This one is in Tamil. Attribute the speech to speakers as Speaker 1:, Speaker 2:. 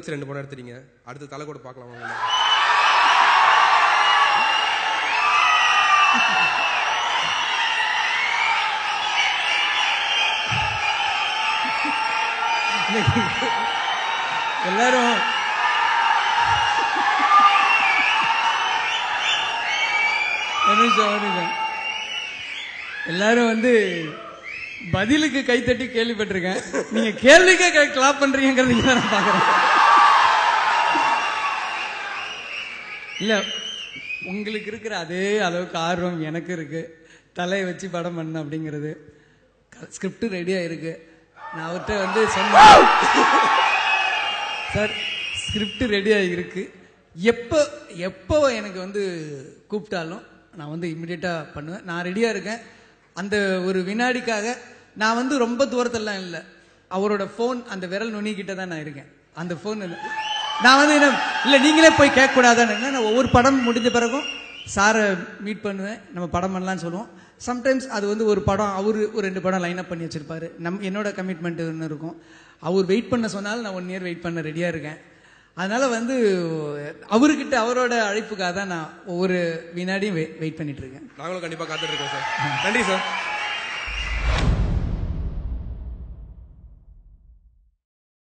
Speaker 1: வச்சு 2 படம் எடுத்துட்டீங்க. அடுத்து தலை கூட பார்க்கலாம்.
Speaker 2: எல்லாரும் எல்லாரும் வந்து பதிலுக்கு கைத்தட்டி கேள்விப்பட்டிருக்கேன். நீங்க கேள்விக்கே கிளாப் பண்றீங்கிறது நான் பாக்குறேன். இல்ல, உங்களுக்கு இருக்கிற அதே அளவுக்கு ஆர்வம் எனக்கு இருக்கு. தலையை வச்சு படம் பண்ண அப்படிங்கிறது. ஸ்கிரிப்ட் ரெடியா இருக்கு. நான் அவர்கிட்ட வந்து சொன்னேன், சார் ஸ்கிரிப்ட் ரெடியா இருக்கு, எப்போ எனக்கு வந்து கூப்பிட்டாலும் நான் வந்து இமிடியேட்டா பண்ணுவேன். நான் ரெடியா இருக்கேன். அந்த ஒரு வினாடிக்காக நான் வந்து ரொம்ப தூரத்திலாம் இல்லை. அவரோட போன் அந்த விரல் நுனிக்கிட்ட தான் நான் இருக்கேன். அந்த போன் நான் வந்து இல்லை நீங்களே போய் கேட்க கூடாதான்னு. நான் ஒவ்வொரு படம் முடிஞ்ச பிறகும் சாரை மீட் பண்ணுவேன். நம்ம படம் பண்ணலான்னு சொல்லுவோம். சம்டைம்ஸ் அது வந்து ஒரு படம் அவரு ஒரு 2 படம் லைன் அப் பண்ணி வச்சிருப்பாரு. என்னோட கமிட்மெண்ட் ஒன்று இருக்கும். அவர் வெயிட் பண்ண சொன்னாலும் நான் 1 இயர் வெயிட் பண்ண ரெடியா இருக்கேன். அதனால வந்து அவர்கிட்ட அவரோட அழைப்புக்காக தான் நான் ஒவ்வொரு வினாடியும் வெயிட் பண்ணிட்டு இருக்கேன்.
Speaker 1: நாங்களும் கண்டிப்பா காத்துட்டு இருக்கோம் சார். நன்றி சார்.